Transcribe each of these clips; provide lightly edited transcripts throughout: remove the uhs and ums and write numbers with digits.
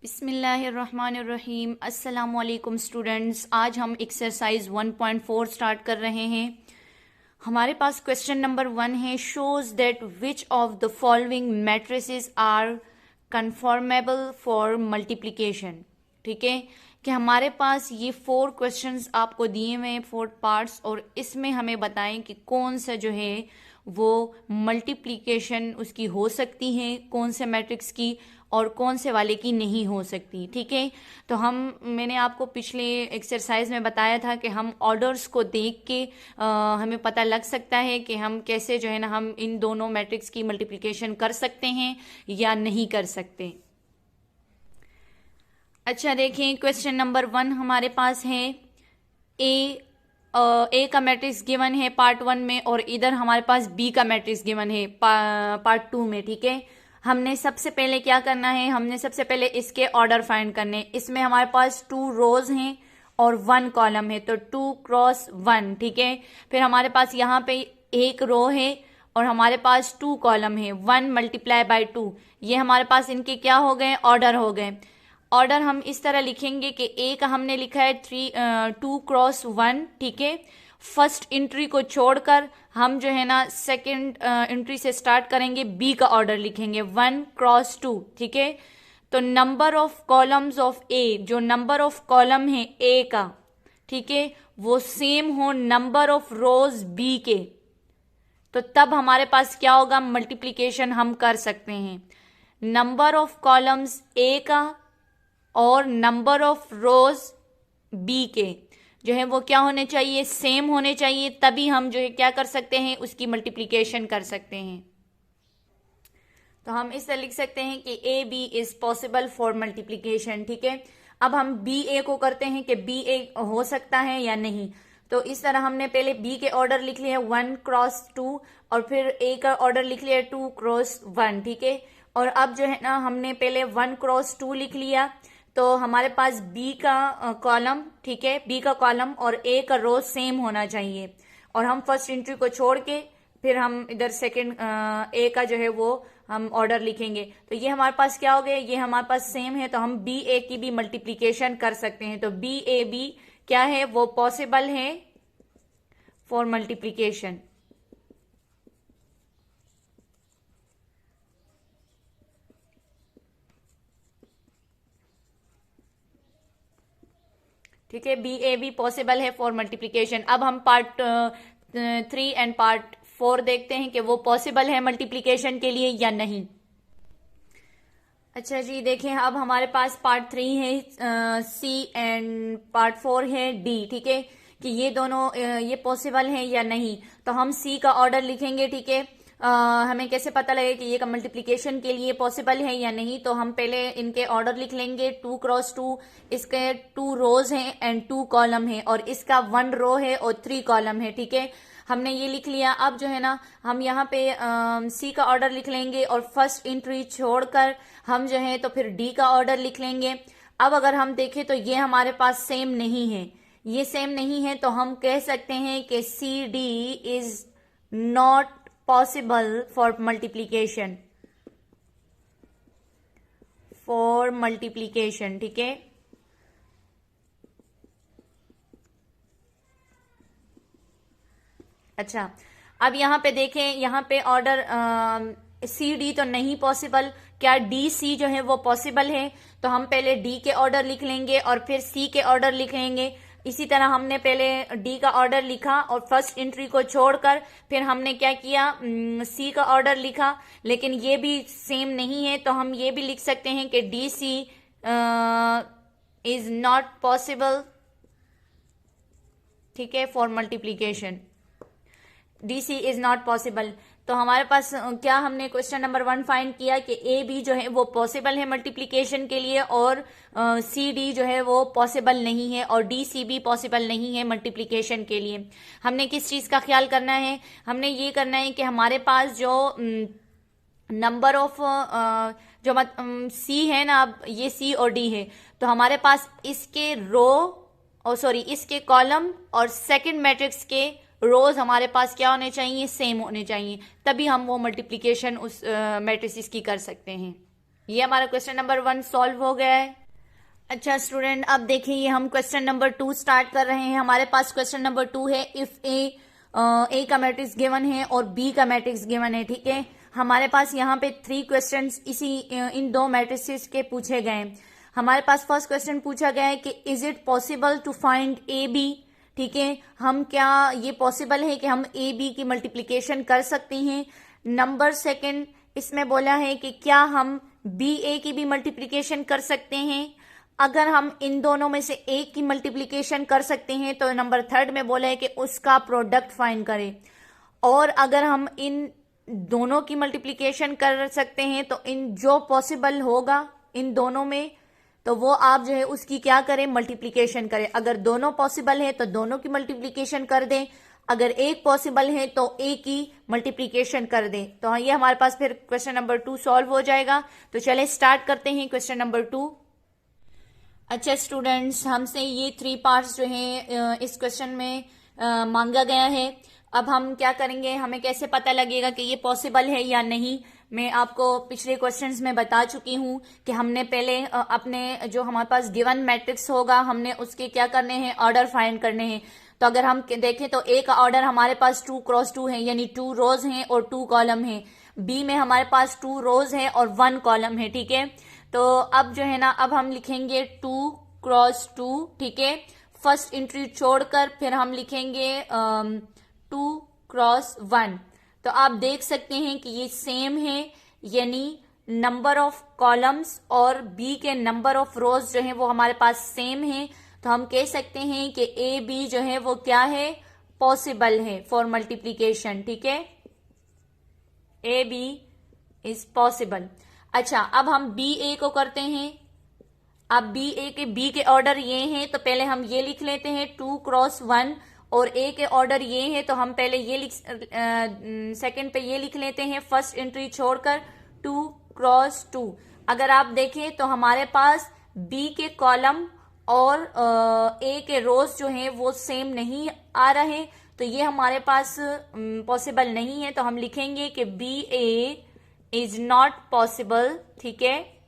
बिस्मिल्लाहिर्रहमानिर्रहीम। अस्सलामुअलैकुम स्टूडेंट्स, आज हम एक्सरसाइज 1.4 स्टार्ट कर रहे हैं। हमारे पास क्वेश्चन नंबर 1 है, shows that which of the following matrices are conformable for multiplication. ठीक है कि हमारे पास ये 4 क्वेश्चंस आपको दिए हुए हैं, 4 पार्ट्स, और इसमें हमें बताएं कि कौन सा जो है वो मल्टीप्लिकेशन उसकी हो सकती है, कौन से मैट्रिक्स की और कौन से वाले की नहीं हो सकती। ठीक है, तो मैंने आपको पिछले एक्सरसाइज में बताया था कि हम ऑर्डर्स को देख के हमें पता लग सकता है कि हम कैसे जो है ना हम इन दोनों मैट्रिक्स की मल्टीप्लिकेशन कर सकते हैं या नहीं कर सकते। अच्छा देखें, क्वेश्चन नंबर 1 हमारे पास है, ए का मैट्रिक्स गिवन है पार्ट 1 में और इधर हमारे पास बी का मैट्रिक्स गिवन है पार्ट 2 में। ठीक है, हमने सबसे पहले क्या करना है, हमने सबसे पहले इसके ऑर्डर फाइंड करने। इसमें हमारे पास 2 रोज हैं और 1 कॉलम है, तो 2 क्रॉस 1। ठीक है, फिर हमारे पास यहाँ पे एक रो है और हमारे पास 2 कॉलम है, 1 मल्टीप्लाई बाय 2। ये हमारे पास इनके क्या हो गए, ऑर्डर हो गए। ऑर्डर हम इस तरह लिखेंगे कि ए का हमने लिखा है 2 क्रॉस 1। ठीक है, फर्स्ट एंट्री को छोड़कर हम जो है ना सेकंड एंट्री से स्टार्ट करेंगे, बी का ऑर्डर लिखेंगे 1 क्रॉस 2। ठीक है, तो नंबर ऑफ कॉलम्स ऑफ ए, जो नंबर ऑफ कॉलम है ए का, ठीक है, वो सेम हो नंबर ऑफ रोज बी के, तो तब हमारे पास क्या होगा, मल्टीप्लीकेशन हम कर सकते हैं। नंबर ऑफ कॉलम्स ए का और नंबर ऑफ रोज बी के जो है वो क्या होने चाहिए, सेम होने चाहिए, तभी हम जो है क्या कर सकते हैं, उसकी मल्टीप्लिकेशन कर सकते हैं। तो हम इस तरह लिख सकते हैं कि A B is possible for multiplication. ठीक है, अब हम बी ए को करते हैं कि बी ए हो सकता है या नहीं। तो इस तरह हमने पहले बी के ऑर्डर लिख लिए 1 क्रॉस 2 और फिर ए का ऑर्डर लिख लिया 2 क्रॉस 1। ठीक है, और अब जो है ना हमने पहले 1 क्रॉस 2 लिख लिया, तो हमारे पास बी का कॉलम, ठीक है, बी का कॉलम और ए का रो सेम होना चाहिए, और हम फर्स्ट एंट्री को छोड़ के फिर हम इधर सेकंड ए का जो है वो हम ऑर्डर लिखेंगे। तो ये हमारे पास क्या हो गया, ये हमारे पास सेम है, तो हम बी ए की भी मल्टीप्लीकेशन कर सकते हैं। तो बी ए बी क्या है, वो पॉसिबल है फॉर मल्टीप्लीकेशन। ठीक है, बी ए बी पॉसिबल है फॉर मल्टीप्लिकेशन। अब हम पार्ट 3 एंड पार्ट 4 देखते हैं कि वो पॉसिबल है मल्टीप्लिकेशन के लिए या नहीं। अच्छा जी, देखें, अब हमारे पास पार्ट 3 है सी एंड पार्ट 4 है डी। ठीक है, कि ये दोनों ये पॉसिबल है या नहीं। तो हम सी का ऑर्डर लिखेंगे। ठीक है, हमें कैसे पता लगे कि ये मल्टीप्लिकेशन के लिए पॉसिबल है या नहीं, तो हम पहले इनके ऑर्डर लिख लेंगे 2 क्रॉस 2। इसके 2 रोज हैं एंड 2 कॉलम है, और इसका 1 रो है और 3 कॉलम है। ठीक है, हमने ये लिख लिया। अब जो है ना हम यहाँ पे सी का ऑर्डर लिख लेंगे और फर्स्ट एंट्री छोड़कर हम जो है तो फिर डी का ऑर्डर लिख लेंगे। अब अगर हम देखें तो ये हमारे पास सेम नहीं है, ये सेम नहीं है, तो हम कह सकते हैं कि C D is not possible for multiplication, for multiplication. ठीक है, अच्छा, अब यहां पे देखें, यहां पे ऑर्डर सी डी तो नहीं पॉसिबल, क्या डी सी जो है वो पॉसिबल है। तो हम पहले डी के ऑर्डर लिख लेंगे और फिर सी के ऑर्डर लिख लेंगे। इसी तरह हमने पहले डी का ऑर्डर लिखा और फर्स्ट एंट्री को छोड़कर फिर हमने क्या किया, सी का ऑर्डर लिखा, लेकिन ये भी सेम नहीं है, तो हम ये भी लिख सकते हैं कि D C is not possible, ठीक है, for multiplication. D C is not possible. तो हमारे पास क्या, हमने क्वेश्चन नंबर 1 फाइंड किया कि ए बी जो है वो पॉसिबल है मल्टीप्लिकेशन के लिए, और सी डी जो है वो पॉसिबल नहीं है, और डी सी भी पॉसिबल नहीं है मल्टीप्लिकेशन के लिए। हमने किस चीज का ख्याल करना है, हमने ये करना है कि हमारे पास जो नंबर ऑफ जो सी है ना, अब ये सी और डी है, तो हमारे पास इसके रो और सॉरी इसके कॉलम और सेकंड मैट्रिक्स के रोज हमारे पास क्या होने चाहिए, सेम होने चाहिए, तभी हम वो मल्टीप्लिकेशन उस मैट्रिसेस की कर सकते हैं। ये हमारा क्वेश्चन नंबर 1 सॉल्व हो गया है। अच्छा स्टूडेंट, अब देखिए हम क्वेश्चन नंबर 2 स्टार्ट कर रहे हैं। हमारे पास क्वेश्चन नंबर 2 है, इफ ए का मैट्रिक्स गिवन है और बी का मैट्रिक्स गिवन है। ठीक है, हमारे पास यहाँ पे 3 क्वेश्चंस इन 2 मैट्रिसेस के पूछे गए हैं। हमारे पास फर्स्ट क्वेश्चन पूछा गया है कि is it possible to find A B. ठीक है, हम क्या ये पॉसिबल है कि हम ए बी की मल्टीप्लीकेशन कर सकते हैं। नंबर सेकंड, इसमें बोला है कि क्या हम बी ए की भी मल्टीप्लीकेशन कर सकते हैं। अगर हम इन दोनों में से एक की मल्टीप्लीकेशन कर सकते हैं तो नंबर थर्ड में बोला है कि उसका प्रोडक्ट फाइंड करें। और अगर हम इन दोनों की मल्टीप्लीकेशन कर सकते हैं तो इन जो पॉसिबल होगा इन दोनों में, तो वो आप जो है उसकी क्या करें, मल्टीप्लीकेशन करें। अगर दोनों पॉसिबल है तो दोनों की मल्टीप्लीकेशन कर दें, अगर एक पॉसिबल है तो एक की मल्टीप्लीकेशन कर दें। तो ये हमारे पास फिर क्वेश्चन नंबर 2 सॉल्व हो जाएगा। तो चले स्टार्ट करते हैं क्वेश्चन नंबर 2। अच्छा स्टूडेंट्स, हमसे ये 3 पार्ट्स जो हैं इस क्वेश्चन में मांगा गया है। अब हम क्या करेंगे, हमें कैसे पता लगेगा कि ये पॉसिबल है या नहीं। मैं आपको पिछले क्वेश्चंस में बता चुकी हूँ कि हमने पहले अपने जो हमारे पास गिवन मैट्रिक्स होगा हमने उसके क्या करने हैं, ऑर्डर फाइंड करने हैं। तो अगर हम देखें तो ए का ऑर्डर हमारे पास 2 क्रॉस 2 है, यानी 2 रोज हैं और 2 कॉलम है। बी में हमारे पास 2 रोज है और 1 कॉलम है। ठीक है, तो अब जो है ना, अब हम लिखेंगे 2 क्रॉस 2। ठीक है, फर्स्ट एंट्री छोड़कर फिर हम लिखेंगे 2 क्रॉस 1। तो आप देख सकते हैं कि ये सेम है, यानी नंबर ऑफ कॉलम्स और बी के नंबर ऑफ रोज जो है वो हमारे पास सेम है। तो हम कह सकते हैं कि ए बी जो है वो क्या है, पॉसिबल है फॉर मल्टीप्लीकेशन। ठीक है, ए बी इज पॉसिबल। अच्छा, अब हम बी ए को करते हैं। अब बी के ऑर्डर ये हैं, तो पहले हम ये लिख लेते हैं 2 क्रॉस 1, और ए के ऑर्डर ये है तो हम पहले ये सेकंड पे ये लिख लेते हैं फर्स्ट एंट्री छोड़कर 2 क्रॉस 2। अगर आप देखें तो हमारे पास बी के कॉलम और ए के रोज जो हैं वो सेम नहीं आ रहे, तो ये हमारे पास पॉसिबल नहीं है। तो हम लिखेंगे कि B A is not possible. ठीक है,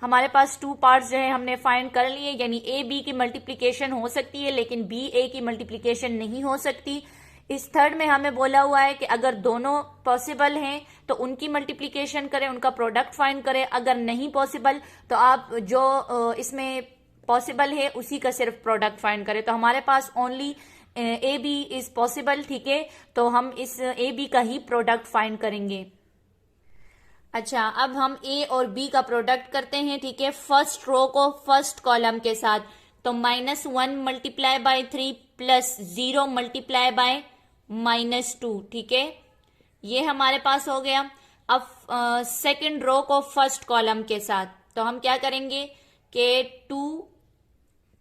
हमारे पास 2 पार्ट्स जो है हमने फाइंड कर लिए, यानी ए बी की मल्टीप्लीकेशन हो सकती है लेकिन बी ए की मल्टीप्लीकेशन नहीं हो सकती। इस थर्ड में हमें बोला हुआ है कि अगर दोनों पॉसिबल हैं तो उनकी मल्टीप्लीकेशन करें, उनका प्रोडक्ट फाइंड करें। अगर नहीं पॉसिबल तो आप जो इसमें पॉसिबल है उसी का सिर्फ प्रोडक्ट फाइंड करें। तो हमारे पास only A B is possible. ठीक है, तो हम इस ए बी का ही प्रोडक्ट फाइंड करेंगे। अच्छा, अब हम ए और बी का प्रोडक्ट करते हैं। ठीक है, फर्स्ट रो को फर्स्ट कॉलम के साथ, तो -1 multiply by 3 plus 0 multiply by -2। ठीक है, ये हमारे पास हो गया। अब सेकंड रो को फर्स्ट कॉलम के साथ, तो हम क्या करेंगे कि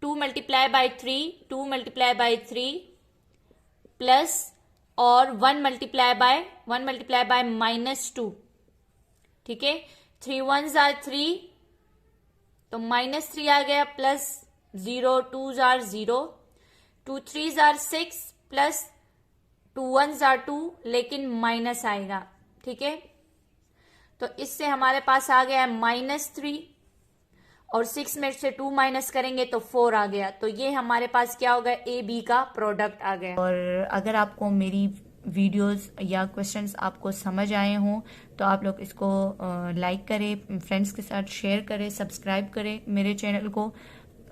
2 multiply by 3 2 multiply by 3 plus और 1 मल्टीप्लाई बाय -2। ठीक है, 3 1s are 3, तो -3 आ गया, plus 0 2s are 0, 2 3s are 6 plus 2 1s are 2, लेकिन माइनस आएगा। ठीक है, तो इससे हमारे पास आ गया -3 और 6 में से 2 माइनस करेंगे तो 4 आ गया। तो ये हमारे पास क्या होगा, ए बी का प्रोडक्ट आ गया। और अगर आपको मेरी वीडियोस या क्वेश्चंस आपको समझ आए हों तो आप लोग इसको लाइक करें, फ्रेंड्स के साथ शेयर करें, सब्सक्राइब करें मेरे चैनल को।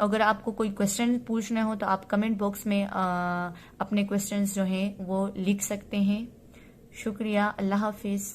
अगर आपको कोई क्वेश्चन पूछना हो तो आप कमेंट बॉक्स में अपने क्वेश्चंस जो हैं वो लिख सकते हैं। शुक्रिया, अल्लाह हाफिज़।